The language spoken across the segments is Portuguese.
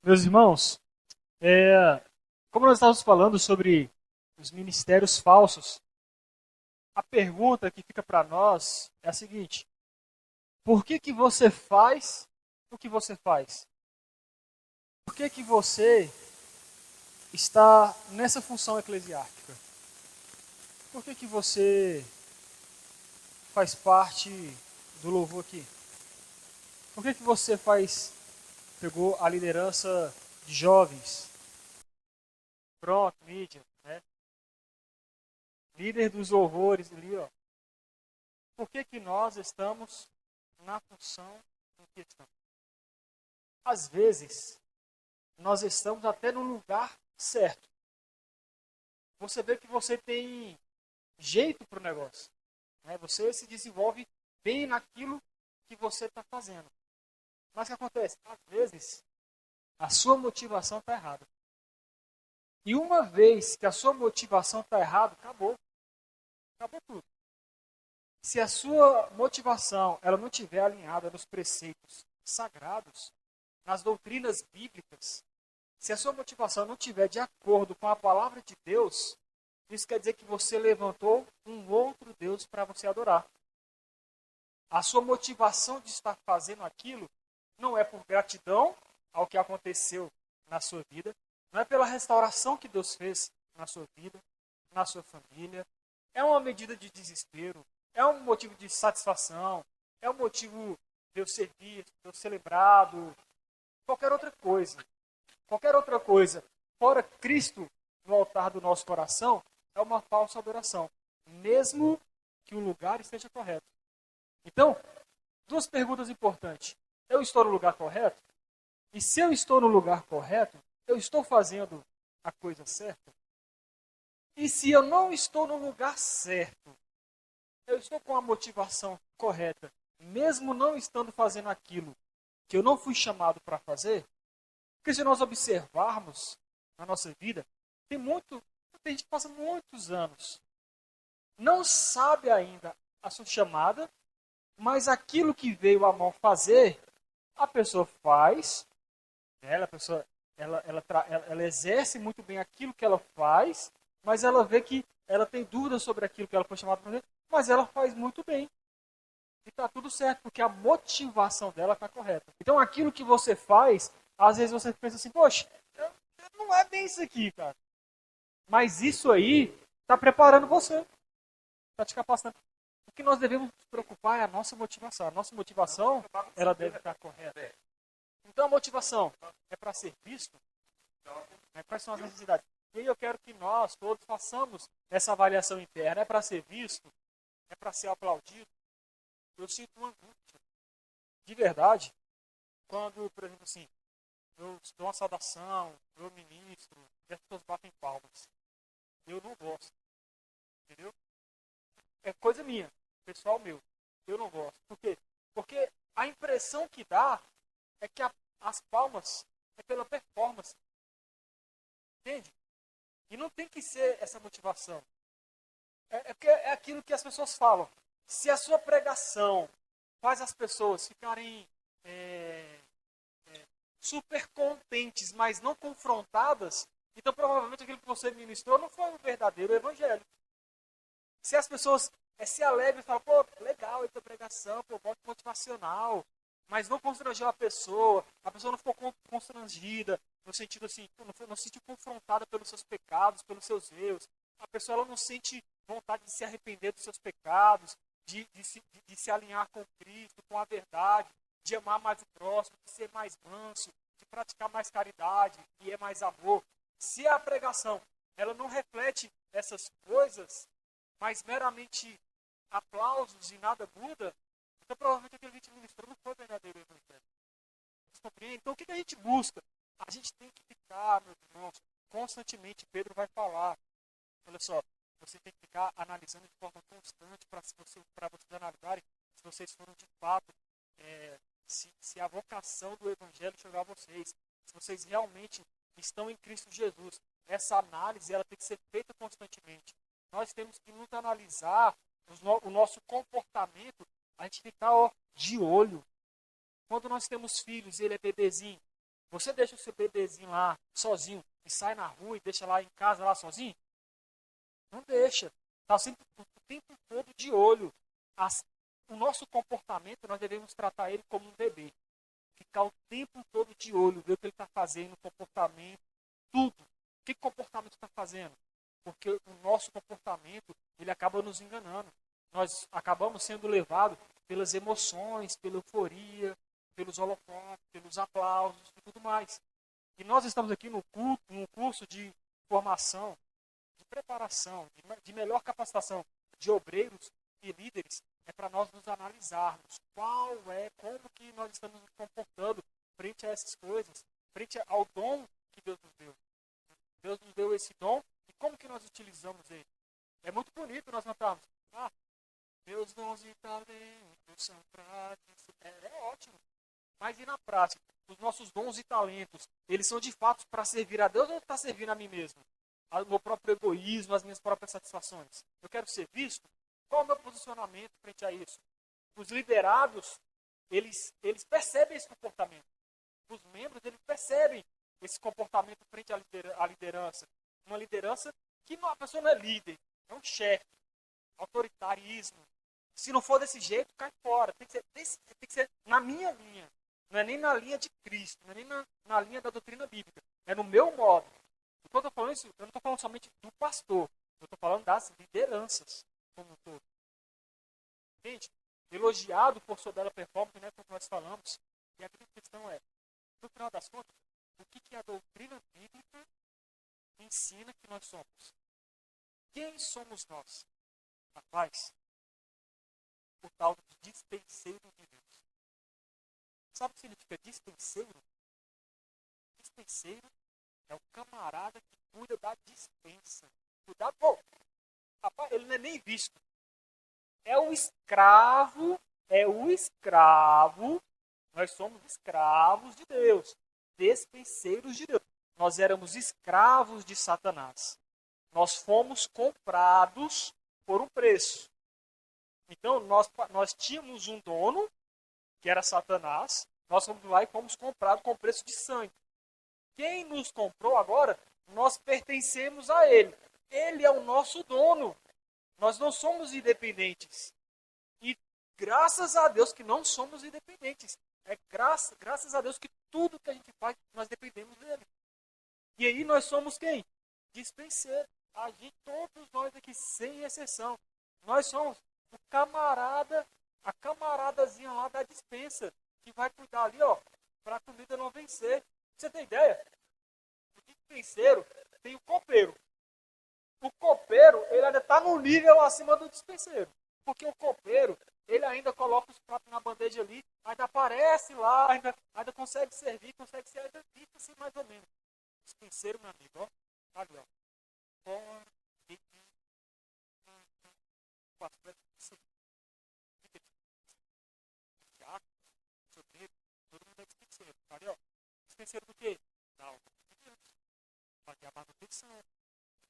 Meus irmãos, como nós estávamos falando sobre os ministérios falsos, a pergunta que fica para nós é a seguinte: por que que você faz o que você faz? Por que que você está nessa função eclesiástica? Por que que você faz parte do louvor aqui? Por que que você pegou a liderança de jovens? Pronto, mídia, né? Líder dos louvores ali, ó. Por que que nós estamos na função em que estamos? Às vezes, nós estamos até no lugar certo. Você vê que você tem jeito para o negócio, né? Você se desenvolve bem naquilo que você está fazendo. Mas o que acontece? Às vezes, a sua motivação está errada. E uma vez que a sua motivação está errada, acabou. Acabou tudo. Se a sua motivação ela não estiver alinhada nos preceitos sagrados, nas doutrinas bíblicas, se a sua motivação não estiver de acordo com a palavra de Deus, isso quer dizer que você levantou um outro Deus para você adorar. A sua motivação de estar fazendo aquilo não é por gratidão ao que aconteceu na sua vida, não é pela restauração que Deus fez na sua vida, na sua família. É uma medida de desespero, é um motivo de satisfação, é um motivo de eu ser visto, de eu ser lembrado, qualquer outra coisa. Qualquer outra coisa fora Cristo no altar do nosso coração é uma falsa adoração, mesmo que o lugar esteja correto. Então, duas perguntas importantes. Eu estou no lugar correto? E se eu estou no lugar correto, eu estou fazendo a coisa certa? E se eu não estou no lugar certo, eu estou com a motivação correta, mesmo não estando fazendo aquilo que eu não fui chamado para fazer? Porque se nós observarmos na nossa vida, tem gente que passa muitos anos, não sabe ainda a sua chamada, mas aquilo que veio a mão fazer, a pessoa faz, né? Ela exerce muito bem aquilo que ela faz, mas ela vê que ela tem dúvidas sobre aquilo que ela foi chamada para fazer, mas ela faz muito bem. E está tudo certo, porque a motivação dela está correta. Então aquilo que você faz, às vezes você pensa assim, poxa, não é bem isso aqui, cara. Mas isso aí está preparando você, está te capacitando. O que nós devemos nos preocupar é a nossa motivação. A nossa motivação, ela deve estar correta. Então a motivação é para ser visto, né? Quais são as necessidades? E aí eu quero que nós todos façamos essa avaliação interna. É para ser visto? É para ser aplaudido? Eu sinto uma angústia. De verdade, quando, por exemplo, assim, eu dou uma saudação, eu ministro, e as pessoas batem palmas. Eu não gosto, entendeu? É coisa minha, pessoal meu. Eu não gosto. Por quê? Porque a impressão que dá é que as palmas é pela performance, entende? E não tem que ser essa motivação. É porque é aquilo que as pessoas falam. Se a sua pregação faz as pessoas ficarem é, super contentes, mas não confrontadas, então provavelmente aquilo que você ministrou não foi o verdadeiro evangelho. Se as pessoas se alegram e falam, pô, legal essa pregação, pô, voto motivacional, mas não constrangeu a pessoa não ficou constrangida, no sentido assim, não se sentiu confrontada pelos seus pecados, pelos seus erros, a pessoa ela não sente vontade de se arrepender dos seus pecados, de se alinhar com Cristo, com a verdade, de amar mais o próximo, de ser mais manso, de praticar mais caridade, e é mais amor. Se a pregação ela não reflete essas coisas, mas meramente aplausos e nada muda, então provavelmente aquele que a gente ministrou não foi o verdadeiro evangelho. Vocês compreendem? Então o que a gente busca? A gente tem que ficar, meus irmãos, constantemente, Pedro vai falar, olha só, você tem que ficar analisando de forma constante para vocês analisarem se vocês foram de fato, se a vocação do evangelho chegou a vocês, se vocês realmente estão em Cristo Jesus. Essa análise ela tem que ser feita constantemente. Nós temos que nos analisar o nosso comportamento, a gente tem que estar de olho. Quando nós temos filhos e ele é bebezinho, Você deixa o seu bebezinho lá sozinho e sai na rua e deixa lá em casa lá sozinho? Não deixa. Está sempre o tempo todo de olho. O nosso comportamento, nós devemos tratar ele como um bebê. Ficar o tempo todo de olho, ver o que ele está fazendo, o comportamento, tudo. Que comportamento está fazendo? Porque o nosso comportamento, ele acaba nos enganando. Nós acabamos sendo levados pelas emoções, pela euforia, pelos holofotes, pelos aplausos e tudo mais. E nós estamos aqui no culto, num curso de formação, de preparação, de melhor capacitação de obreiros e líderes, é para nós nos analisarmos como que nós estamos nos comportando frente a essas coisas, frente ao dom que Deus nos deu. Deus nos deu esse dom e como que nós utilizamos ele? É muito bonito nós cantarmos. Meus dons e talentos são práticos. É ótimo. Mas e na prática? Os nossos dons e talentos, eles são de fato para servir a Deus ou está servindo a mim mesmo? O meu próprio egoísmo, as minhas próprias satisfações. Eu quero ser visto? Qual é o meu posicionamento frente a isso? Os liderados, eles percebem esse comportamento. Os membros, eles percebem esse comportamento frente à liderança. Uma liderança que a pessoa não é líder, é um chefe. Autoritarismo. Se não for desse jeito, cai fora. Tem que ser na minha linha. Não é nem na linha de Cristo, não é nem na linha da doutrina bíblica. É no meu modo. E quando eu estou falando isso, eu não estou falando somente do pastor. Eu estou falando das lideranças como um todo. Gente, elogiado por sua bela performance, né, como nós falamos. E a grande questão é, no final das contas, o que a doutrina bíblica ensina que nós somos? Quem somos nós? Rapaz, o tal de dispenseiro de Deus. Sabe o que significa dispenseiro? Dispenseiro é o camarada que cuida da dispensa. Cuidado, pô, rapaz, ele não é nem visto. É o escravo, nós somos escravos de Deus, despenseiros de Deus. Nós éramos escravos de Satanás. Nós fomos comprados por um preço. Então, nós tínhamos um dono, que era Satanás, nós fomos lá e fomos comprados com preço de sangue. Quem nos comprou agora, nós pertencemos a ele. Ele é o nosso dono. Nós não somos independentes. E graças a Deus que não somos independentes. É graças a Deus que tudo que a gente faz, nós dependemos dele. E aí nós somos quem? Dispenseiros. Todos nós aqui, sem exceção. Nós somos o camarada, a camaradazinha lá da dispensa, que vai cuidar ali, ó, para a comida não vencer. Você tem ideia? O dispenseiro tem o copeiro. O copeiro, ele ainda está no nível acima do dispenseiro. Porque o copeiro, ele ainda coloca os pratos na bandeja ali, ainda aparece lá, ainda consegue servir, ainda fica assim mais ou menos. Dispenseiro, meu amigo, ó, tá ali, ó. Todo mundo é dispenseiro, tá ali, ó. Dispenseiro do quê? Da obra de Deus. Fazer a manutenção,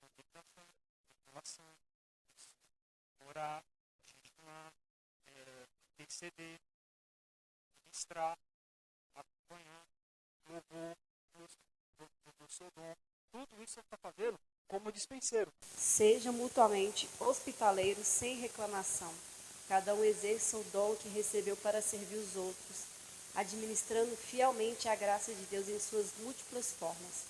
contemplação, revelação, orar, jejuar, interceder, ministrar, acompanhar, louvor, do seu dom. Tudo isso você está fazendo como dispenseiro. Seja mutuamente hospitaleiros sem reclamação. Cada um exerça o dom que recebeu para servir os outros, administrando fielmente a graça de Deus em suas múltiplas formas.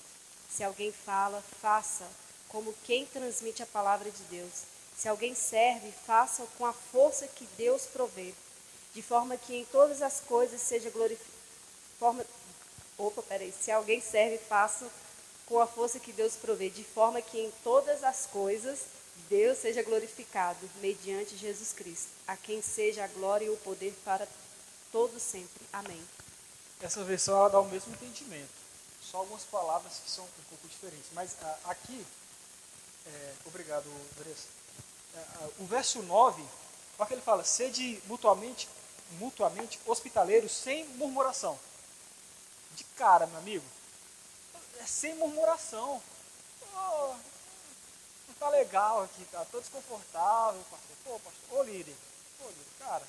Se alguém fala, faça como quem transmite a palavra de Deus. Se alguém serve, faça com a força que Deus provê, de forma que em todas as coisas seja glorificado. Se alguém serve, faça com a força que Deus provê, de forma que em todas as coisas Deus seja glorificado, mediante Jesus Cristo, a quem seja a glória e o poder para todos sempre. Amém. Essa versão ela dá o mesmo entendimento. Só algumas palavras que são um pouco diferentes. Mas aqui, obrigado, Andressa. O verso 9, olha que ele fala, sede mutuamente hospitaleiros sem murmuração. De cara, meu amigo, é sem murmuração. Oh, não tá legal aqui, tá todo desconfortável, pastor. Pô, pastor, ô líder, cara,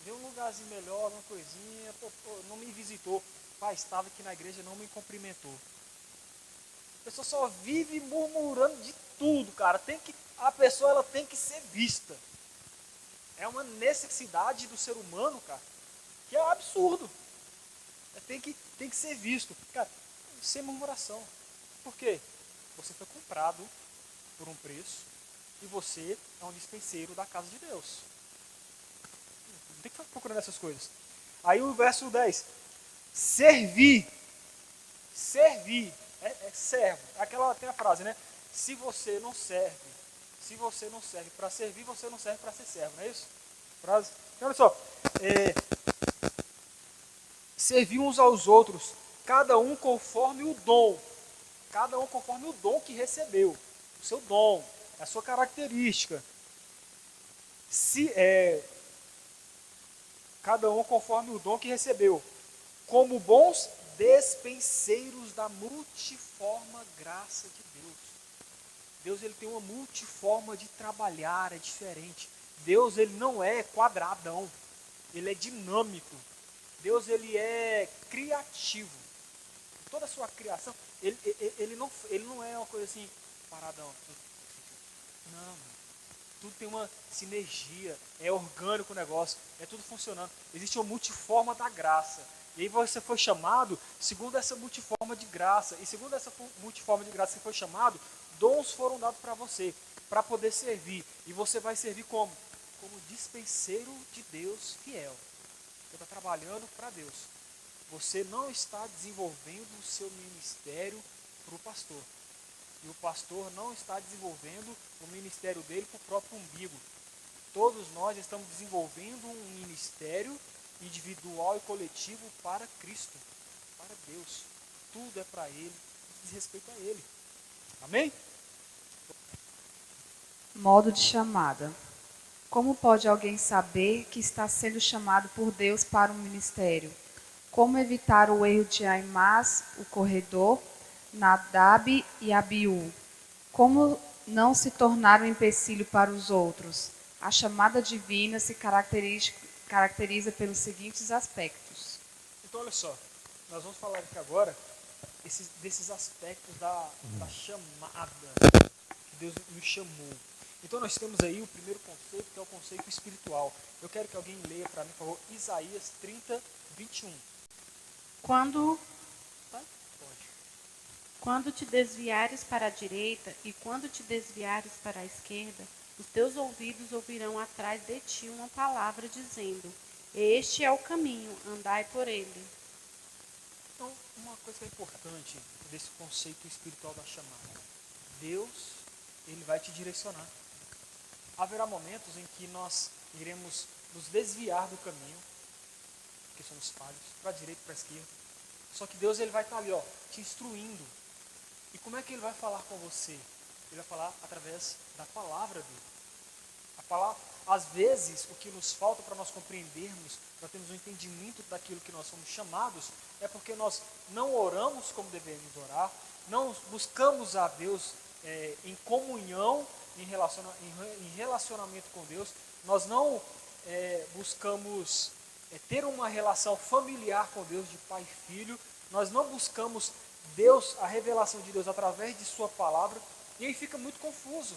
vê um lugarzinho melhor, uma coisinha, pô, não me visitou. pai, estava aqui na igreja e não me cumprimentou. A pessoa só vive murmurando de tudo, cara. A pessoa ela tem que ser vista. É uma necessidade do ser humano, cara, que é um absurdo. Tem que ser visto. Cara, sem murmuração. Por quê? Você foi comprado por um preço e você é um dispenseiro da casa de Deus. Não tem que ficar procurando essas coisas. Aí o verso 10. Servir. Servir. É servo. Tem a frase, né? Se você não serve para servir, você não serve para ser servo, não é isso? Frase. Então, olha só. Servir uns aos outros, cada um conforme o dom. Cada um conforme o dom que recebeu. O seu dom, a sua característica. Cada um conforme o dom que recebeu. Como bons despenseiros da multiforme graça de Deus. Deus ele tem uma multiforma de trabalhar, é diferente. Deus ele não é quadradão, ele é dinâmico. Deus ele é criativo. Toda a sua criação, ele não é uma coisa assim, paradão. Não, tudo tem uma sinergia, é orgânico o negócio, é tudo funcionando. Existe uma multiforma da graça. E aí você foi chamado segundo essa multiforma de graça. E segundo essa multiforma de graça que foi chamado, dons foram dados para você, para poder servir. E você vai servir como? Como dispenseiro de Deus fiel. Você está trabalhando para Deus. Você não está desenvolvendo o seu ministério para o pastor. E o pastor não está desenvolvendo o ministério dele para o próprio umbigo. Todos nós estamos desenvolvendo um ministério individual e coletivo para Cristo, para Deus. Tudo é para Ele, diz respeito a Ele. Amém? Modo de chamada. Como pode alguém saber que está sendo chamado por Deus para um ministério? Como evitar o erro de Aimás, o corredor, Nadab e Abiú? Como não se tornar um empecilho para os outros? A chamada divina se caracteriza pelos seguintes aspectos. Então, olha só, nós vamos falar aqui agora desses aspectos da chamada que Deus nos chamou. Então, nós temos aí o primeiro conceito, que é o conceito espiritual. Eu quero que alguém leia para mim, por favor, Isaías 30, 21. Quando te desviares para a direita e quando te desviares para a esquerda, os teus ouvidos ouvirão atrás de ti uma palavra dizendo: Este é o caminho, andai por ele. Então, uma coisa que é importante desse conceito espiritual da chamada. Deus, ele vai te direcionar. Haverá momentos em que nós iremos nos desviar do caminho, porque somos falhos, para a direita e para a esquerda. Só que Deus ele vai estar ali, te instruindo. E como é que ele vai falar com você? Ele vai falar através da palavra dele. A palavra, às vezes, o que nos falta para nós compreendermos, para termos um entendimento daquilo que nós somos chamados, é porque nós não oramos como devemos orar, não buscamos a Deus em comunhão, em relacionamento com Deus, nós não buscamos ter uma relação familiar com Deus de pai e filho, nós não buscamos Deus, a revelação de Deus através de sua palavra, e aí fica muito confuso.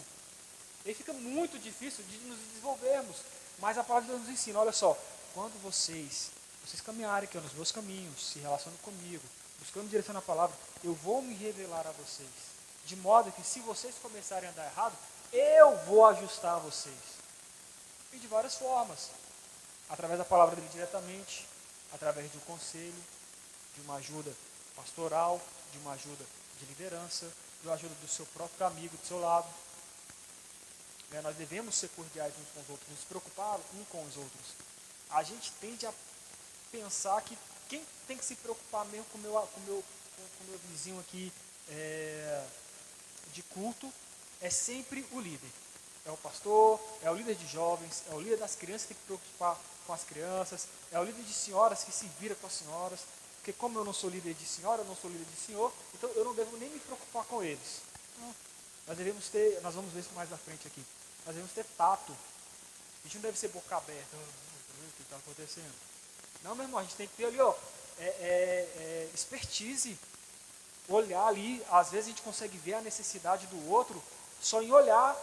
E aí fica muito difícil de nos desenvolvermos. Mas a palavra de Deus nos ensina, olha só, quando vocês caminharem aqui nos meus caminhos, se relacionam comigo, buscando direção na palavra, eu vou me revelar a vocês. De modo que se vocês começarem a andar errado, eu vou ajustar vocês. E de várias formas. Através da palavra dele diretamente, através de um conselho, de uma ajuda pastoral, de uma ajuda de liderança, de uma ajuda do seu próprio amigo do seu lado. Nós devemos ser cordiais uns com os outros, nos preocupar uns com os outros. A gente tende a pensar que quem tem que se preocupar mesmo com o meu vizinho aqui de culto é sempre o líder. É o pastor, é o líder de jovens, é o líder das crianças que tem que se preocupar com as crianças, é o líder de senhoras que se vira com as senhoras, porque como eu não sou líder de senhora, eu não sou líder de senhor, então eu não devo nem me preocupar com eles. Nós vamos ver isso mais na frente aqui, nós devemos ter tato. A gente não deve ser boca aberta, o que está acontecendo? Não, meu irmão, a gente tem que ter ali, expertise. Olhar ali, às vezes a gente consegue ver a necessidade do outro só em olhar.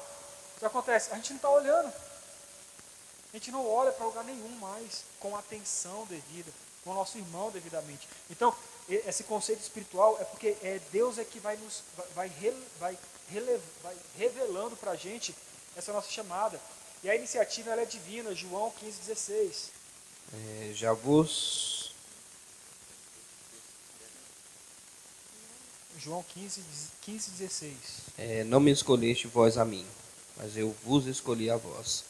O que acontece? A gente não está olhando. A gente não olha para lugar nenhum mais com atenção devida, com o nosso irmão devidamente. Então, esse conceito espiritual é porque Deus é que vai revelando para a gente essa nossa chamada. E a iniciativa ela é divina, João 15,16. Já vos João 15,16. não me escolheste vós a mim, mas eu vos escolhi a vós,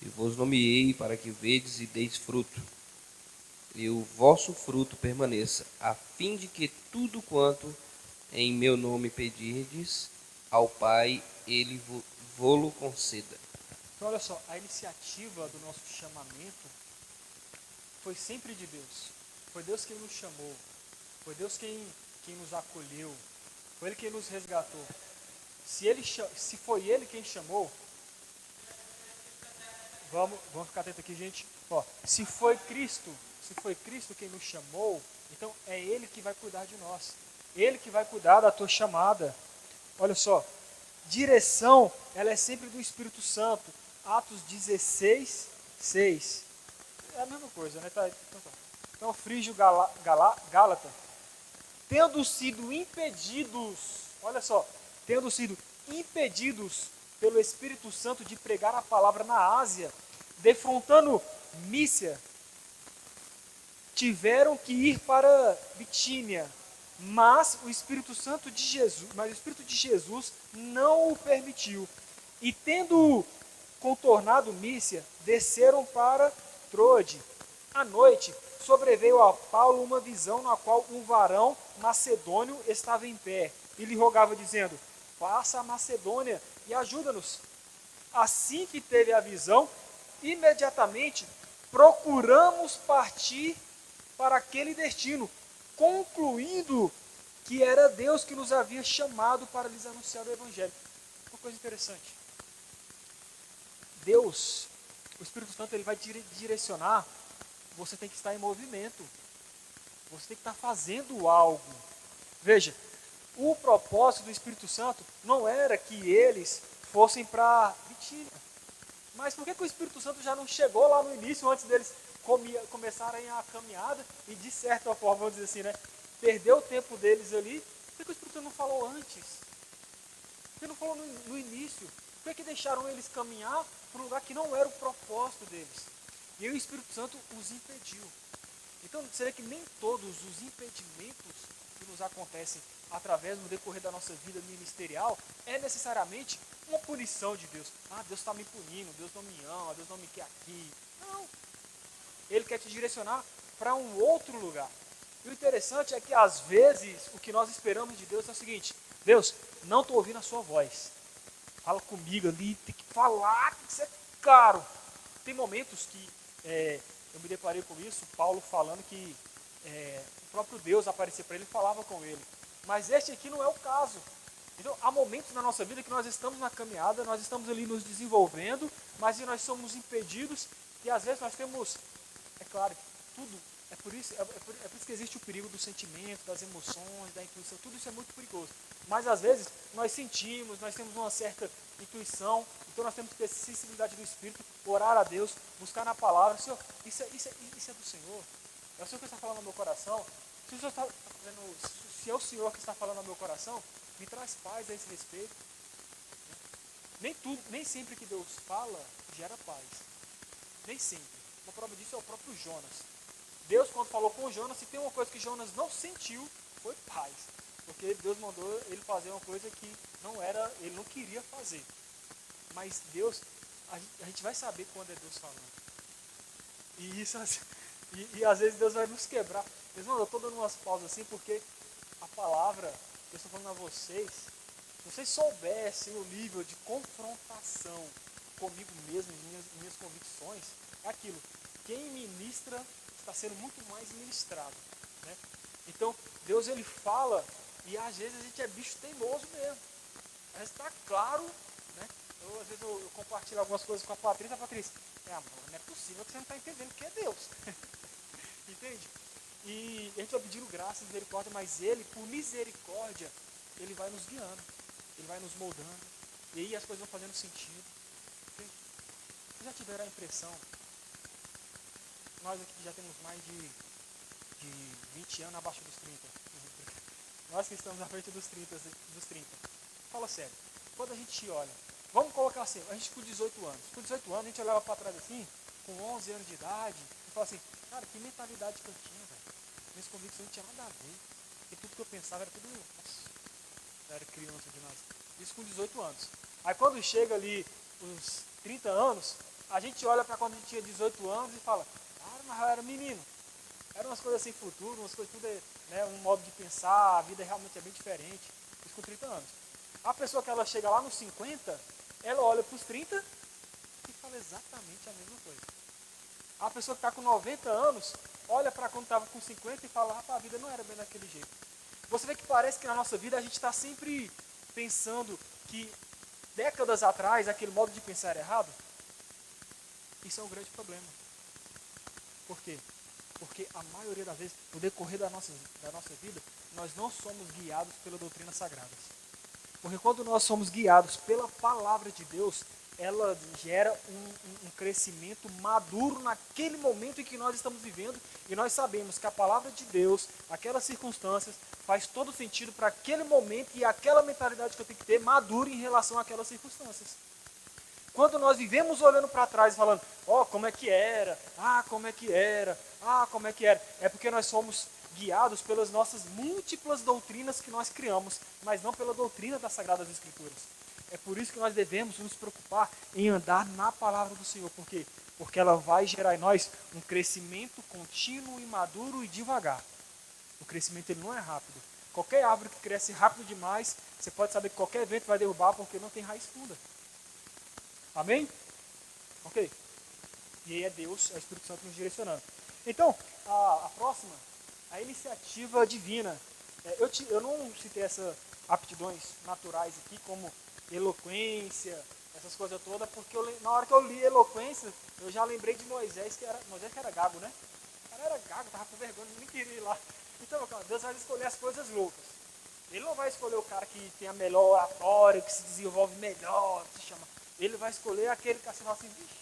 e vos nomeei para que vedes e deis fruto, e o vosso fruto permaneça, a fim de que tudo quanto em meu nome pedirdes ao Pai, ele vô-lo conceda. Então, olha só, a iniciativa do nosso chamamento foi sempre de Deus. Foi Deus quem nos chamou. Foi Deus quem nos acolheu. Foi Ele quem nos resgatou. Se foi Ele quem chamou, vamos ficar atento aqui, gente. Ó, se foi Cristo quem nos chamou, então é Ele que vai cuidar de nós. Ele que vai cuidar da tua chamada. Olha só, direção, ela é sempre do Espírito Santo. Atos 16, 6. É a mesma coisa, né? Então Frígio Gálata, tendo sido impedidos, olha só, tendo sido impedidos pelo Espírito Santo de pregar a palavra na Ásia, defrontando Mícia, tiveram que ir para Bitínia, mas o Espírito de Jesus não o permitiu. E tendo contornado Mícia, desceram para Troade. À noite, sobreveio a Paulo uma visão na qual um varão macedônio estava em pé e lhe rogava, dizendo: passa a Macedônia e ajuda-nos. Assim que teve a visão, imediatamente procuramos partir para aquele destino, concluindo que era Deus que nos havia chamado para lhes anunciar o Evangelho. Uma coisa interessante. Deus, o Espírito Santo, ele vai direcionar. Você tem que estar em movimento. Você tem que estar fazendo algo. Veja, o propósito do Espírito Santo não era que eles fossem para Bitínia. Mas por que o Espírito Santo já não chegou lá no início, antes deles começarem a caminhada e, de certa forma, vamos dizer assim, né, perdeu o tempo deles ali? Por que o Espírito Santo não falou antes? Por que não falou no início? Por que deixaram eles caminhar para um lugar que não era o propósito deles? E aí o Espírito Santo os impediu. Então, será que nem todos os impedimentos que nos acontecem através do decorrer da nossa vida ministerial é necessariamente uma punição de Deus? Ah, Deus está me punindo, Deus não me ama, Deus não me quer aqui. Não. Ele quer te direcionar para um outro lugar. E o interessante é que, às vezes, o que nós esperamos de Deus é o seguinte: Deus, não estou ouvindo a sua voz. Fala comigo ali, tem que falar, tem que ser claro. Tem momentos que eu me deparei com isso, Paulo falando que o próprio Deus aparecia para ele e falava com ele. Mas este aqui não é o caso. Então, há momentos na nossa vida que nós estamos na caminhada, nós estamos ali nos desenvolvendo, mas nós somos impedidos e às vezes nós temos, é claro, tudo, é por isso que existe o perigo do sentimento, das emoções, da intuição, tudo isso é muito perigoso. Mas às vezes nós sentimos, nós temos uma certa intuição, então nós temos que ter sensibilidade do Espírito, orar a Deus, buscar na palavra: Senhor, isso é do Senhor, é o Senhor que está falando no meu coração. Se o Senhor está fazendo, se é o Senhor que está falando no meu coração, me traz paz a esse respeito. Nem sempre que Deus fala gera paz. Nem sempre. Uma prova disso é o próprio Jonas. Deus, quando falou com Jonas, se tem uma coisa que Jonas não sentiu, foi paz. Porque Deus mandou ele fazer uma coisa que ele não queria fazer. Mas Deus, a gente vai saber quando é Deus falando. E isso, e às vezes Deus vai nos quebrar. Deus, eu estou dando umas pausas assim porque a palavra, eu estou falando a vocês, se vocês soubessem o nível de confrontação comigo mesmo, em minhas convicções, é aquilo. Quem ministra está sendo muito mais ministrado. Né? Então, Deus, ele fala, e às vezes a gente é bicho teimoso mesmo. Mas está claro, né? Às vezes eu compartilho algumas coisas com a Patrícia, amor, não é possível que você não está entendendo que é Deus. Entende? E a gente vai pedindo graça e misericórdia, mas Ele, por misericórdia, Ele vai nos guiando, Ele vai nos moldando. E aí as coisas vão fazendo sentido. Vocês já tiveram a impressão, nós aqui já temos mais de 20 anos abaixo dos 30. Nós que estamos na frente dos 30. Fala sério, quando a gente olha, vamos colocar assim, a gente com 18 anos. Com 18 anos a gente olhava para trás assim, com 11 anos de idade, e fala assim, cara, que mentalidade que eu tinha, velho. Minhas convicções não tinha nada a ver. Porque tudo que eu pensava era tudo, nossa, eu era criança demais. Isso com 18 anos. Aí quando chega ali os 30 anos, a gente olha para quando a gente tinha 18 anos e fala, cara, mas eu era menino. Eram umas coisas sem futuro, umas coisas tudo, né, um modo de pensar, a vida realmente é bem diferente. Isso com 30 anos. A pessoa que ela chega lá nos 50, ela olha para os 30 e fala exatamente a mesma coisa. A pessoa que está com 90 anos, olha para quando estava com 50 e fala, rapaz, a vida não era bem daquele jeito. Você vê que parece que na nossa vida a gente está sempre pensando que décadas atrás aquele modo de pensar era errado. Isso é um grande problema. Por quê? Porque a maioria das vezes, no decorrer da nossa vida, nós não somos guiados pela doutrina sagrada. Porque quando nós somos guiados pela palavra de Deus, ela gera um crescimento maduro naquele momento em que nós estamos vivendo, e nós sabemos que a palavra de Deus, aquelas circunstâncias, faz todo sentido para aquele momento e aquela mentalidade que eu tenho que ter madura em relação àquelas circunstâncias. Quando nós vivemos olhando para trás e falando, ó, como é que era, como é que era, como é que era, é porque nós somos guiados pelas nossas múltiplas doutrinas que nós criamos, mas não pela doutrina das Sagradas Escrituras. É por isso que nós devemos nos preocupar em andar na palavra do Senhor. Por quê? Porque ela vai gerar em nós um crescimento contínuo e maduro e devagar. O crescimento ele não é rápido. Qualquer árvore que cresce rápido demais, você pode saber que qualquer vento vai derrubar porque não tem raiz funda. Amém? Ok. E aí é Deus, é o Espírito Santo nos direcionando. Então, a próxima, a iniciativa divina. Eu não citei essas aptidões naturais aqui, como eloquência, essas coisas todas, porque na hora que eu li eloquência, eu já lembrei de Moisés que era gago, né? O cara era gago, estava com vergonha, nem queria ir lá. Então, Deus vai escolher as coisas loucas. Ele não vai escolher o cara que tem a melhor oratória, que se desenvolve melhor, que se chama. Ele vai escolher aquele que assim, assim, vixi.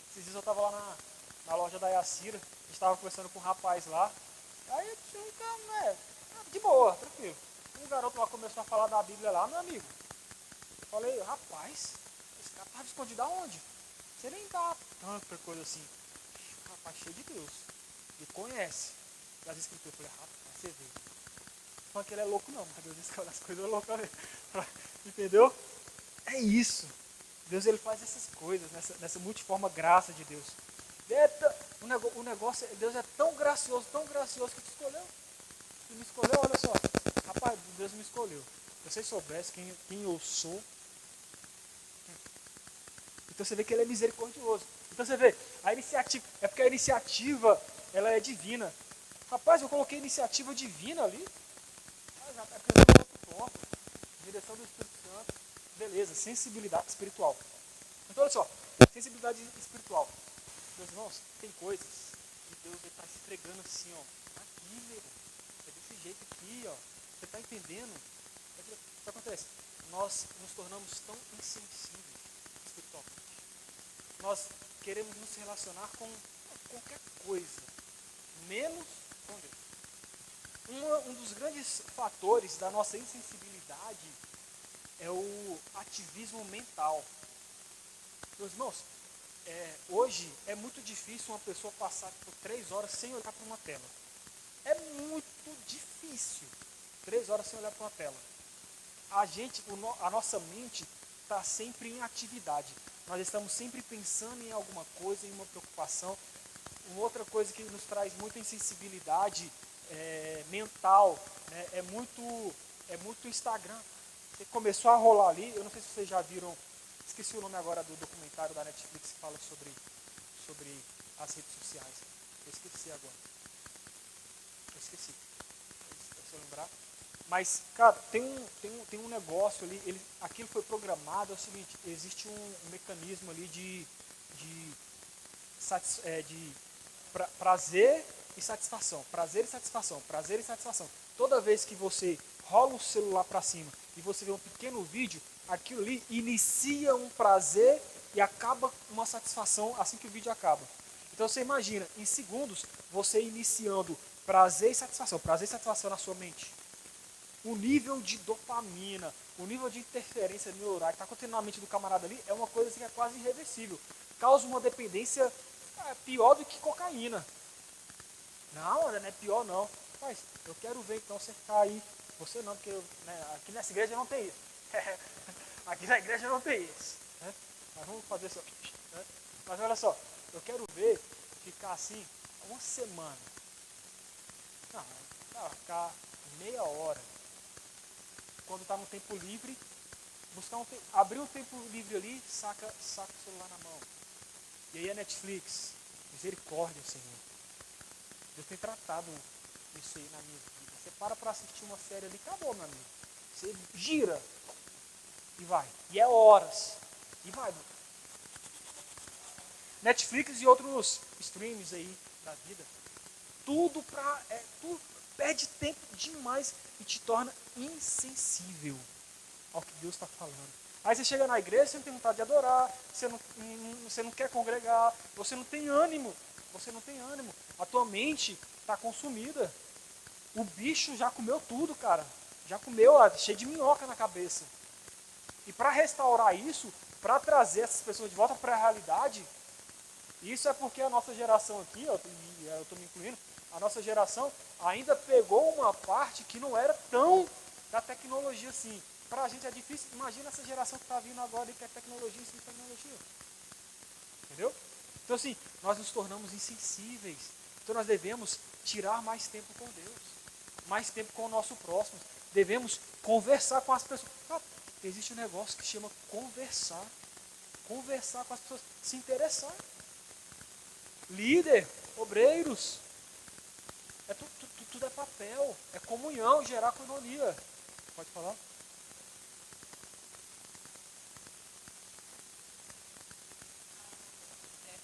Esses dias eu estava lá na loja da Yacira, a gente estava conversando com um rapaz lá, aí tinha um cara, né, de boa, tranquilo. Um garoto lá começou a falar da Bíblia lá, meu amigo. Eu falei, rapaz, esse cara estava escondido aonde? Você nem dá tanta coisa assim. O rapaz cheio de Deus, ele conhece as escrituras. Eu falei, rapaz, você vê. Não é que ele é louco não, mas Deus escolhe as coisas loucas mesmo. Entendeu? É isso. Deus ele faz essas coisas, nessa multiforme graça de Deus. O negócio, Deus é tão gracioso que te escolheu. E me escolheu, olha só. Rapaz, Deus me escolheu. Se vocês soubessem quem eu sou. Então você vê que ele é misericordioso. Então você vê, a iniciativa, é porque a iniciativa, ela é divina. Rapaz, eu coloquei iniciativa divina ali. Já está pegando outro ponto. Direção do Espírito Santo. Beleza, sensibilidade espiritual. Então olha só, sensibilidade espiritual. Meus irmãos, tem coisas que Deus está se entregando assim, ó. Aqui, meu. É desse jeito aqui, ó. Você está entendendo? O que acontece? Nós nos tornamos tão insensíveis espiritualmente. Nós queremos nos relacionar com qualquer coisa, menos com Deus. Um dos grandes fatores da nossa insensibilidade é o ativismo mental. Meus irmãos, hoje é muito difícil uma pessoa passar por 3 horas sem olhar para uma tela. É muito difícil. 3 horas sem olhar para uma tela. A nossa mente está sempre em atividade. Nós estamos sempre pensando em alguma coisa, em uma preocupação. Uma outra coisa que nos traz muita insensibilidade mental, né, é muito Instagram. Você começou a rolar ali, eu não sei se vocês já viram, esqueci o nome agora do documentário da Netflix que fala sobre as redes sociais. Eu esqueci agora. Se eu lembrar. Mas, cara, tem um negócio ali, aquilo foi programado, é o seguinte, existe um mecanismo ali de prazer e satisfação, prazer e satisfação, prazer e satisfação. Toda vez que você rola o celular para cima e você vê um pequeno vídeo, aquilo ali inicia um prazer e acaba uma satisfação assim que o vídeo acaba. Então você imagina, em segundos, você iniciando prazer e satisfação na sua mente. O nível de dopamina, o nível de interferência neural que está acontecendo na mente do camarada ali é uma coisa assim, que é quase irreversível. Causa uma dependência pior do que cocaína. Não, não é pior não. Mas eu quero ver então você ficar aí. Você não, porque aqui nessa igreja não tem isso. Aqui na igreja não tem isso. Né? Mas vamos fazer isso. Né? Mas olha só, eu quero ver ficar assim uma semana. Não, vai ficar meia hora. Quando está no tempo livre, abrir um tempo livre ali, saca o celular na mão. E aí a Netflix, misericórdia, Senhor. Deus tem tratado isso aí na minha vida. Você para assistir uma série ali, acabou, meu amigo. Você gira e vai. E é horas. E vai. Netflix e outros streams aí da vida. Tudo perde tempo demais e te torna insensível ao que Deus está falando. Aí você chega na igreja, você não tem vontade de adorar, você não quer congregar, você não tem ânimo. A tua mente está consumida. O bicho já comeu tudo, cara. Já comeu, cheio de minhoca na cabeça. E para restaurar isso, para trazer essas pessoas de volta para a realidade, isso é porque a nossa geração aqui, eu estou me incluindo, a nossa geração ainda pegou uma parte que não era tão da tecnologia assim. Para a gente é difícil. Imagina essa geração que está vindo agora e quer tecnologia em cima de tecnologia. Entendeu? Então assim, nós nos tornamos insensíveis. Então nós devemos tirar mais tempo com Deus. Mais tempo com o nosso próximo. Devemos conversar com as pessoas. Existe um negócio que chama conversar. Conversar com as pessoas. Se interessar. Líder, obreiros. Tudo é papel. É comunhão, gerar coinonia. Pode falar?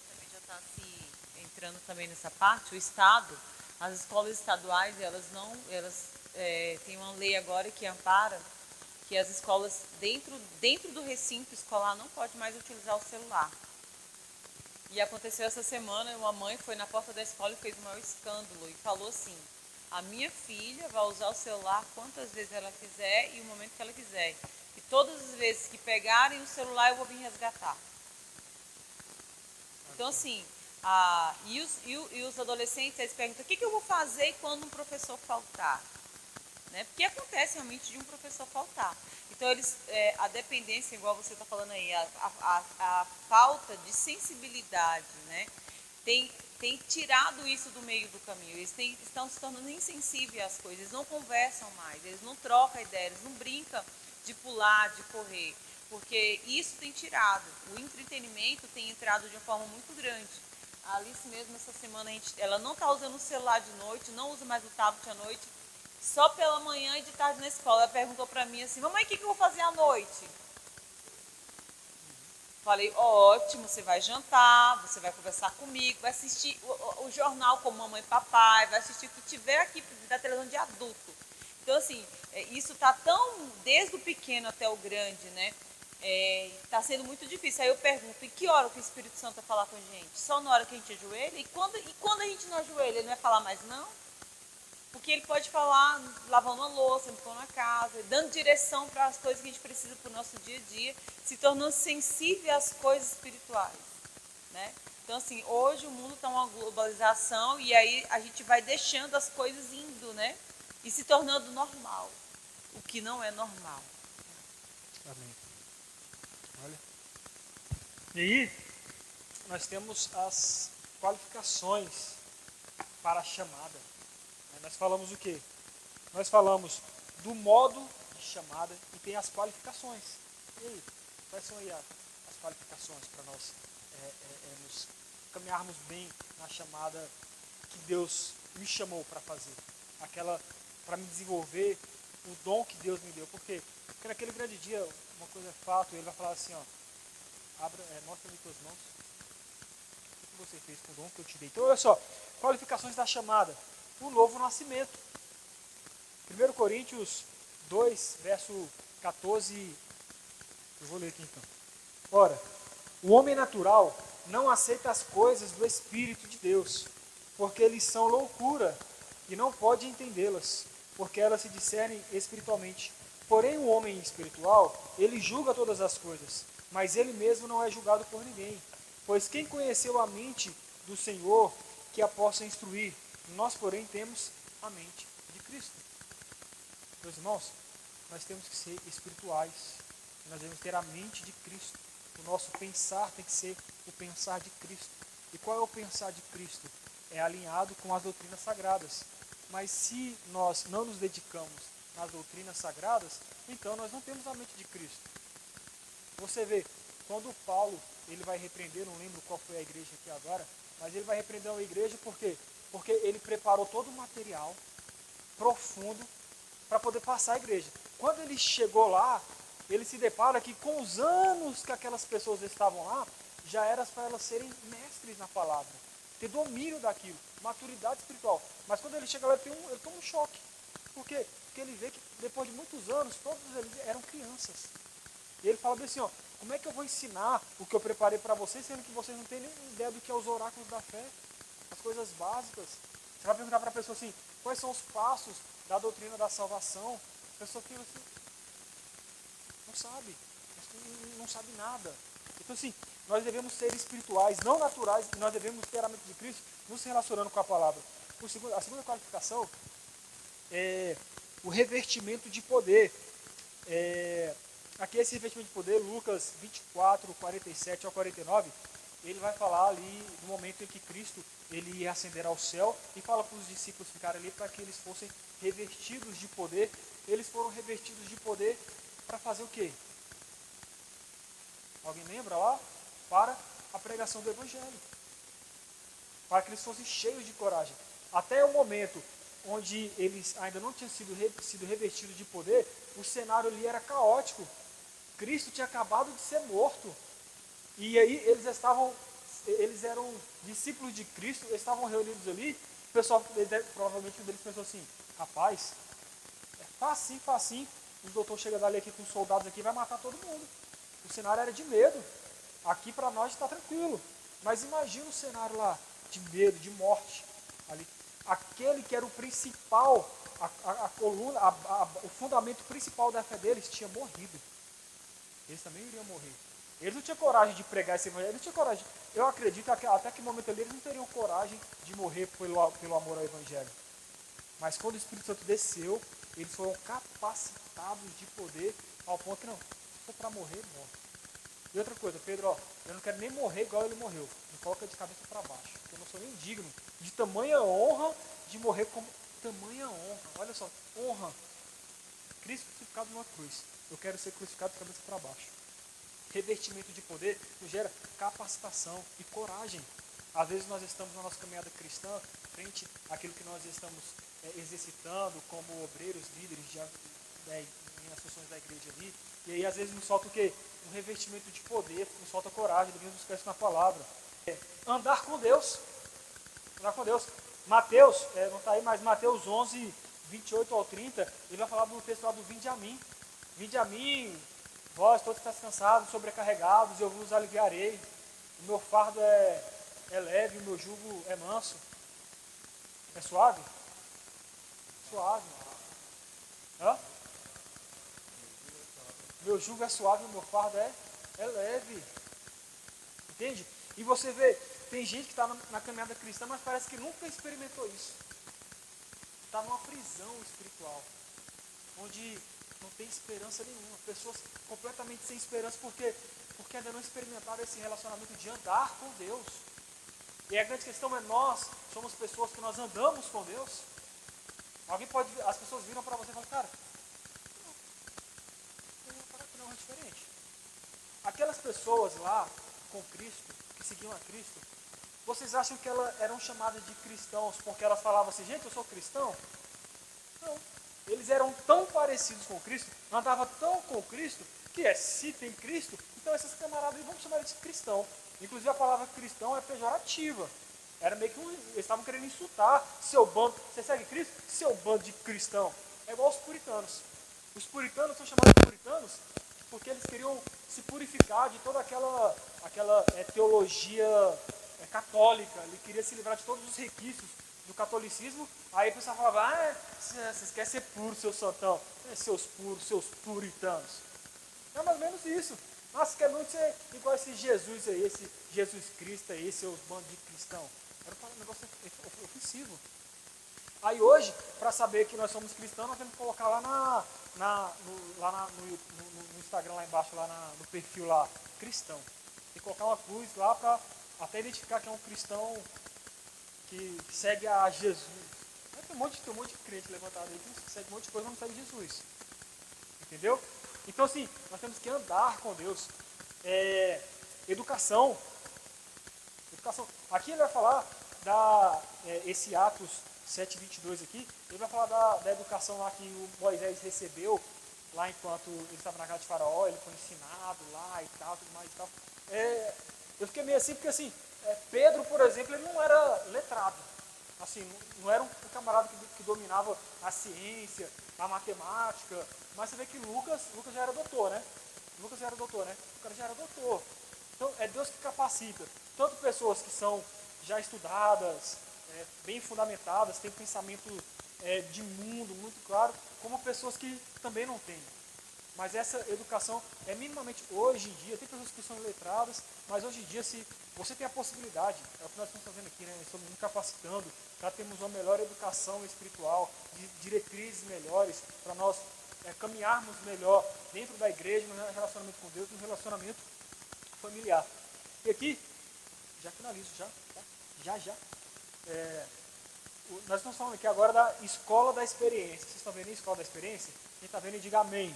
Também já está se entrando também nessa parte, o Estado, as escolas estaduais, elas têm uma lei agora que ampara que as escolas dentro do recinto escolar não pode mais utilizar o celular. E aconteceu essa semana, uma mãe foi na porta da escola e fez o maior escândalo e falou assim: a minha filha vai usar o celular quantas vezes ela quiser e o momento que ela quiser. E todas as vezes que pegarem o celular eu vou vir resgatar. Então assim, e os adolescentes, eles perguntam: o que eu vou fazer quando um professor faltar? Né? Porque acontece realmente de um professor faltar. Então, a dependência, igual você está falando aí, a falta de sensibilidade, né? tem tirado isso do meio do caminho. Eles estão se tornando insensíveis às coisas, eles não conversam mais, eles não trocam ideias, eles não brincam de pular, de correr, porque isso tem tirado. O entretenimento tem entrado de uma forma muito grande. A Alice mesmo, essa semana, ela não está usando o celular de noite, não usa mais o tablet à noite, só pela manhã e de tarde na escola. Ela perguntou para mim assim: mamãe, o que eu vou fazer à noite? Falei: ótimo, você vai jantar, você vai conversar comigo, vai assistir o jornal com mamãe e papai, vai assistir o que tiver aqui da televisão de adulto. Então, assim, isso está tão, desde o pequeno até o grande, né? Está sendo muito difícil. Aí eu pergunto: em que hora que o Espírito Santo vai falar com a gente? Só na hora que a gente ajoelha? E quando a gente não ajoelha, ele não vai falar mais não? Porque ele pode falar lavando a louça, limpando a casa, dando direção para as coisas que a gente precisa para o nosso dia a dia, se tornando sensível às coisas espirituais. Né? Então, assim, hoje o mundo está uma globalização e aí a gente vai deixando as coisas indo, né? E se tornando normal, o que não é normal. Amém. Olha. E aí, nós temos as qualificações para a chamada. Nós falamos o quê? Nós falamos do modo de chamada e tem as qualificações. E aí, quais são aí as qualificações para nós nos caminharmos bem na chamada que Deus me chamou para fazer? Aquela, para me desenvolver o dom que Deus me deu. Por quê? Porque naquele grande dia, uma coisa é fato, ele vai falar assim, ó, mostra-me tuas mãos. você fez, com o dom que eu te dei. Então, olha só, qualificações da chamada. O novo nascimento. 1 Coríntios 2, verso 14. Eu vou ler aqui então. Ora, o homem natural não aceita as coisas do Espírito de Deus, porque eles são loucura e não pode entendê-las, porque elas se discernem espiritualmente. Porém, o homem espiritual, ele julga todas as coisas, mas ele mesmo não é julgado por ninguém. Pois quem conheceu a mente do Senhor que a possa instruir? Nós, porém, temos a mente de Cristo. Meus irmãos, nós temos que ser espirituais. Nós devemos ter a mente de Cristo. O nosso pensar tem que ser o pensar de Cristo. E qual é o pensar de Cristo? É alinhado com as doutrinas sagradas. Mas se nós não nos dedicamos nas doutrinas sagradas, então nós não temos a mente de Cristo. Você vê, quando Paulo ele vai repreender, não lembro qual foi a igreja aqui agora, mas ele vai repreender uma igreja por quê? Porque ele preparou todo o material profundo para poder passar a igreja. Quando ele chegou lá, ele se depara que com os anos que aquelas pessoas estavam lá, já era para elas serem mestres na palavra, ter domínio daquilo, maturidade espiritual. Mas quando ele chega lá, ele toma um choque. Por quê? Porque ele vê que depois de muitos anos, todos eles eram crianças. E ele fala bem assim, ó, como é que eu vou ensinar o que eu preparei para vocês, sendo que vocês não têm nem ideia do que é os oráculos da fé, as coisas básicas. Você vai perguntar para a pessoa assim, quais são os passos da doutrina da salvação? A pessoa fica assim, não sabe, não sabe nada. Então assim, nós devemos ser espirituais, não naturais, e nós devemos ter a mente de Cristo, nos relacionando com a palavra. A segunda qualificação é o revertimento de poder. Aqui esse revestimento de poder, Lucas 24, 47 ao 49, ele vai falar ali no momento em que Cristo ele ia ascender ao céu e fala para os discípulos ficarem ali para que eles fossem revestidos de poder. Eles foram revestidos de poder para fazer o quê? Alguém lembra lá? Para a pregação do Evangelho. Para que eles fossem cheios de coragem. Até o momento onde eles ainda não tinham sido revestidos de poder, o cenário ali era caótico. Cristo tinha acabado de ser morto. E aí eles eram discípulos de Cristo, eles estavam reunidos ali. O pessoal, provavelmente um deles pensou assim, rapaz, é facinho. O doutor chega dali aqui com os soldados aqui, vai matar todo mundo. O cenário era de medo. Aqui para nós está tranquilo. Mas imagina o cenário lá, de medo, de morte. Ali. Aquele que era o principal, a coluna, o fundamento principal da fé deles tinha morrido. Eles também iriam morrer. Eles não tinham coragem de pregar esse evangelho. Eles não tinham coragem. Eu acredito que até que momento ali eles não teriam coragem de morrer pelo amor ao evangelho. Mas quando o Espírito Santo desceu, eles foram capacitados de poder ao ponto que não, se for para morrer, morre. E outra coisa, Pedro, eu não quero nem morrer igual ele morreu. Me coloca de cabeça para baixo. Eu não sou nem digno de tamanha honra de morrer como tamanha honra. Olha só, honra. Cristo crucificado numa cruz. Eu quero ser crucificado de cabeça para baixo. Revestimento de poder nos gera capacitação e coragem. Às vezes nós estamos na nossa caminhada cristã, frente àquilo que nós estamos exercitando como obreiros, líderes nas funções da igreja ali. E aí às vezes nos falta o quê? Um revestimento de poder, nos falta coragem, devemos buscar isso na palavra. Andar com Deus. Andar com Deus. Mateus, não está aí, mas Mateus 11, 28 ao 30, ele vai falar do texto lá do vinde a mim. Vinde a mim, vós todos que estáis cansados, sobrecarregados, eu vos aliviarei. O meu fardo é leve, o meu jugo é manso. É suave? Suave. Hã? Meu jugo é suave, o meu fardo é leve. Entende? E você vê, tem gente que está na caminhada cristã, mas parece que nunca experimentou isso. Está numa prisão espiritual, onde não tem esperança nenhuma. Pessoas completamente sem esperança, porque ainda não experimentaram esse relacionamento de andar com Deus. E a grande questão é nós somos pessoas que nós andamos com Deus. As pessoas viram para você e falam, cara, não é diferente. Aquelas pessoas lá com Cristo, que seguiam a Cristo, vocês acham que elas eram chamadas de cristãos porque elas falavam assim, gente, eu sou cristão? Não. Eles eram tão parecidos com Cristo, andavam tão com Cristo, que se tem Cristo, então esses camaradas aí vamos chamar eles de cristão. Inclusive a palavra cristão é pejorativa. Era meio que eles estavam querendo insultar seu bando. Você segue Cristo? Seu bando de cristão. É igual os puritanos. Os puritanos são chamados de puritanos porque eles queriam se purificar de toda aquela teologia católica. Ele queria se livrar de todos os requisitos do catolicismo. Aí o pessoal falava, vocês querem ser puros, seus santão. Seus puros, seus puritanos. É mais ou menos isso. Nossa, quer muito ser igual esse Jesus aí, esse Jesus Cristo aí, seus bandos de cristão. Era um negócio ofensivo. Aí hoje, para saber que nós somos cristãos, nós temos que colocar lá no Instagram, lá embaixo, no perfil lá, cristão. Tem que colocar uma cruz lá para até identificar que é um cristão que segue a Jesus. Tem um monte de crente levantado aí que segue um monte de coisa, mas não segue Jesus. Entendeu? Então, assim, nós temos que andar com Deus. Educação. Aqui ele vai falar esse Atos 7:22 aqui, ele vai falar da educação lá que o Moisés recebeu, lá enquanto ele estava na casa de Faraó, ele foi ensinado lá e tal, tudo mais e tal. Eu fiquei meio assim, porque assim, Pedro, por exemplo, ele não era letrado. Assim, não era um camarada que dominava a ciência, a matemática, mas você vê que Lucas já era doutor, né? O cara já era doutor. Então, é Deus que capacita. Tanto pessoas que são já estudadas, bem fundamentadas, têm pensamento de mundo muito claro, como pessoas que também não têm. Mas essa educação é minimamente, hoje em dia, tem pessoas que são iletradas, mas hoje em dia, se você tem a possibilidade, é o que nós estamos fazendo aqui, né? Estamos nos capacitando para termos uma melhor educação espiritual, diretrizes melhores, para nós caminharmos melhor dentro da igreja, no relacionamento com Deus, no relacionamento familiar. E aqui, já finalizo, já. Nós estamos falando aqui agora da escola da experiência. Vocês estão vendo a escola da experiência? Quem está vendo, diga amém.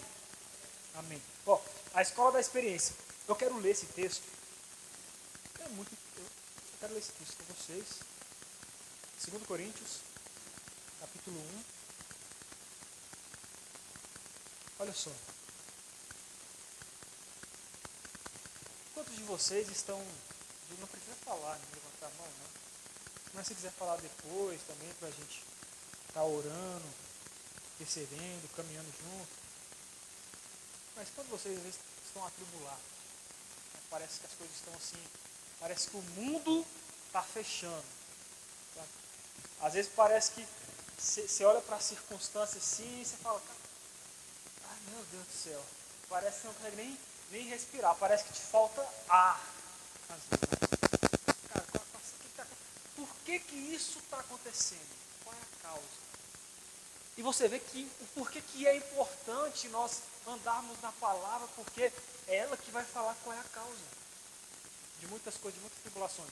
Amém. Bom, a escola da experiência. Eu quero ler esse texto. Eu quero ler esse texto com vocês. 2 Coríntios, capítulo 1. Olha só. Quantos de vocês estão... Não precisa falar, não levantar a mão, não. Mas se quiser falar depois também, para a gente estar orando, intercedendo, caminhando junto. Mas quando vocês às vezes estão atribulados, parece que as coisas estão assim, parece que o mundo está fechando. Sabe? Às vezes parece que você olha para as circunstâncias assim e você fala, ai meu Deus do céu, parece que você não consegue nem respirar, parece que te falta ar. Às vezes, cara, por que isso está acontecendo? Qual é a causa? E você vê que o porquê que é importante nós andarmos na palavra, porque é ela que vai falar qual é a causa de muitas coisas, de muitas tribulações.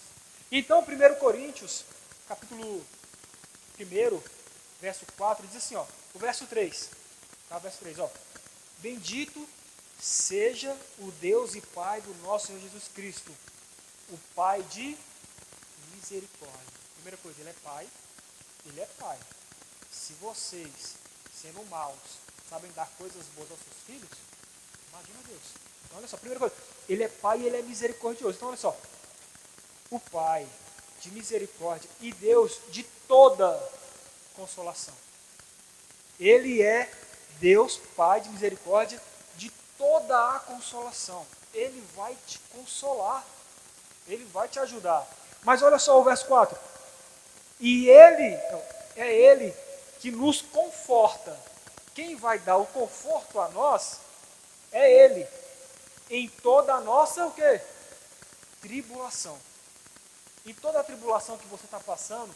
Então, 1 Coríntios, capítulo 1, verso 4, diz assim, o verso 3, tá? Verso 3, bendito seja o Deus e Pai do nosso Senhor Jesus Cristo, o Pai de misericórdia. Primeira coisa, Ele é Pai. Se vocês, sendo maus, sabem dar coisas boas aos seus filhos, imagina Deus. Então, olha só, primeira coisa, Ele é Pai e Ele é misericordioso. Então, olha só, o Pai de misericórdia e Deus de toda consolação. Ele é Deus, Pai de misericórdia, de toda a consolação. Ele vai te consolar. Ele vai te ajudar. Mas olha só o verso 4. E é Ele que nos conforta. Quem vai dar o conforto a nós é Ele. Em toda a nossa, o quê? Tribulação. Em toda a tribulação que você está passando,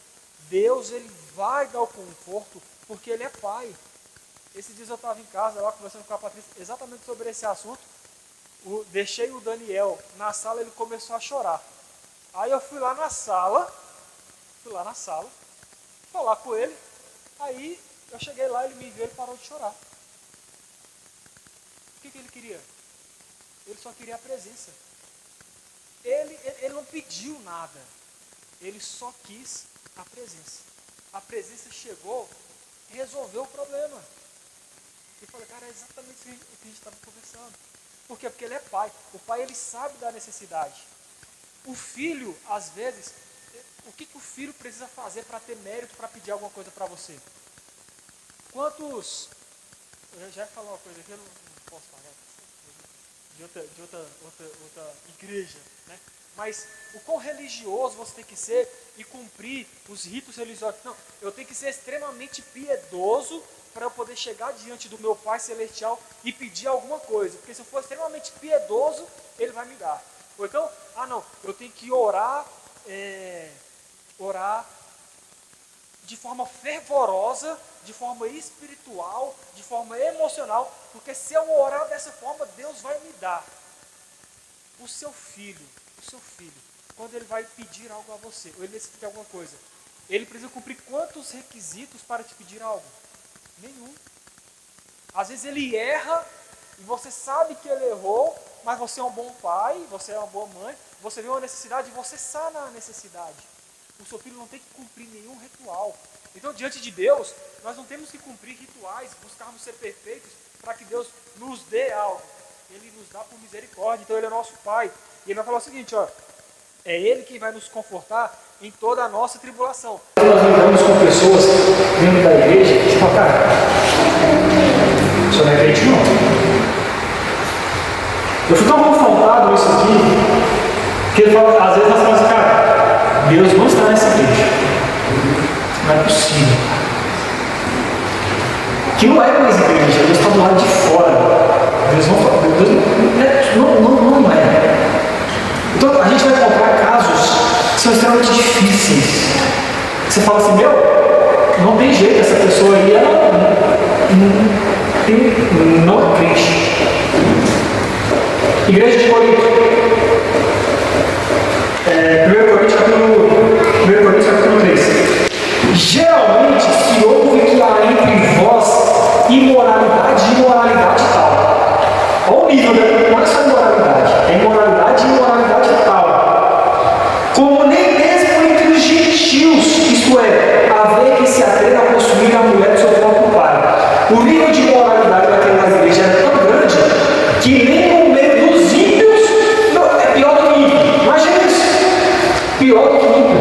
Deus, Ele vai dar o conforto, porque Ele é Pai. Esses dias eu estava em casa, lá conversando com a Patrícia, exatamente sobre esse assunto. Deixei o Daniel na sala, ele começou a chorar. Aí eu fui lá na sala, falar com ele. Aí eu cheguei lá, ele me viu, ele parou de chorar. O que ele queria? Ele só queria a presença. Ele não pediu nada. Ele só quis a presença. A presença chegou, resolveu o problema. Eu falei, cara, é exatamente o que a gente estava conversando. Por quê? Porque Ele é Pai. O Pai, Ele sabe da necessidade. O filho, às vezes, o que o filho precisa fazer para ter mérito, para pedir alguma coisa para você? Quantos... Eu já ia falar uma coisa aqui, eu não posso falar. De outra igreja, né? Mas o quão religioso você tem que ser e cumprir os ritos religiosos. Não, eu tenho que ser extremamente piedoso para eu poder chegar diante do meu Pai Celestial e pedir alguma coisa. Porque se eu for extremamente piedoso, Ele vai me dar. Ou então, não, eu tenho que orar de forma fervorosa, de forma espiritual, de forma emocional, porque se eu orar dessa forma, Deus vai me dar. O seu filho, quando ele vai pedir algo a você, ou ele necessita de alguma coisa, ele precisa cumprir quantos requisitos para te pedir algo? Nenhum. Às vezes ele erra, e você sabe que ele errou, mas você é um bom pai, você é uma boa mãe, você vê uma necessidade e você sana a necessidade. O seu filho não tem que cumprir nenhum ritual. Então, diante de Deus, nós não temos que cumprir rituais, buscarmos ser perfeitos para que Deus nos dê algo. Ele nos dá por misericórdia, então Ele é nosso Pai. E Ele vai falar o seguinte, é Ele quem vai nos confortar em toda a nossa tribulação. Nós lidamos com pessoas dentro da igreja que falam, cara, o senhor não é crente não. Eu fui tão confrontado nisso aqui, que ele fala, às vezes nós falamos assim, cara, Deus não está nessa igreja. Não é possível. Que não é mais igreja, Deus está do lado de fora. Deus não é. Então a gente vai encontrar casos que são extremamente difíceis. Você fala assim, não tem jeito, essa pessoa aí, ela não é crente. Igreja de Corinto. 1 Coríntios capítulo 3. Geralmente se ouve que há entre vós imoralidade e imoralidade tal. Olha o nível, né? Não é só imoralidade, é imoralidade e imoralidade tal. Como nem mesmo entre os gentios, isto é, haver que se atreva a possuir a mulher do seu próprio pai. O nível de imoralidade daquela igreja é tão grande que nem no meio dos ímpios é pior do que ímpio. Imagina isso. Pior do que ímpio.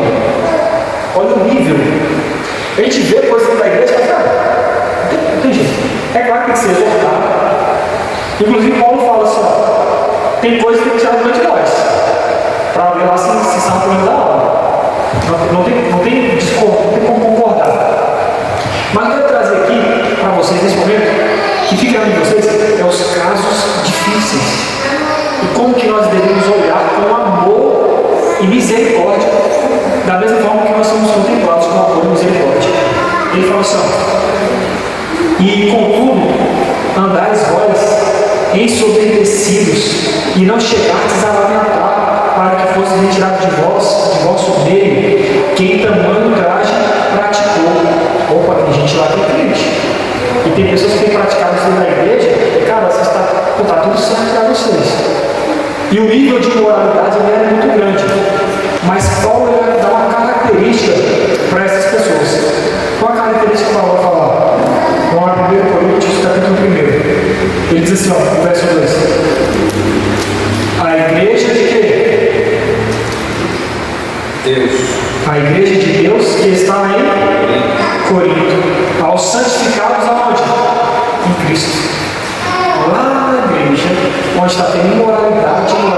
Olha o nível. A gente vê coisas da igreja e fala, não tem jeito. É claro que tem que ser exortado. Inclusive, Paulo fala assim, tem coisas que tem que tirar do meio de nós, para ver lá se são coisas da aula. Não tem como concordar. Mas eu quero trazer aqui para vocês nesse momento, que fica de vocês, é os casos difíceis. E como que nós devemos olhar com amor e misericórdia, da mesma forma que nós somos contemplados com amor e misericórdia. Ele fala assim, e contudo, andais vós ensoberbecidos, e não chegastes a lamentar, para que fosse retirado de vosso meio, quem tamanho traje praticou. Opa, tem gente lá que é crente. E tem pessoas que têm praticado isso na igreja, e cara, você está tudo certo para vocês. E o nível de moralidade é muito grande. Mas Paulo vai dar uma característica para essas pessoas. Qual a característica que Paulo vai falar? Vamos lá, 1 Coríntios, capítulo 1. Ele diz assim, no verso 2. A igreja de quê? Deus. A igreja de Deus que está em Corinto. Aos santificados aonde? Em Cristo. Lá na igreja, onde está tendo imoralidade tal.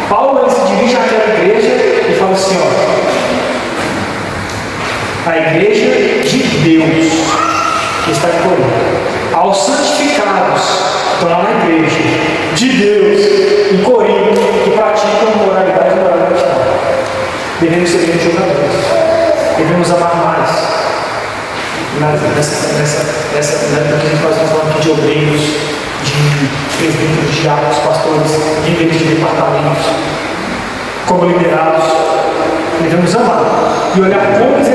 Paulo ele se dirige àquela igreja e fala assim, a igreja de Deus que está em Corinto, aos santificados que estão lá na igreja de Deus em Corinto, que praticam moralidade e moralidade tal. Devemos ser bem julgadores, devemos amar mais. Nessa que a gente nós estamos falando aqui de obreiros, de presbíteros, de diáconos, pastores, líderes de departamentos, como liderados, devemos amar e olhar com misericórdia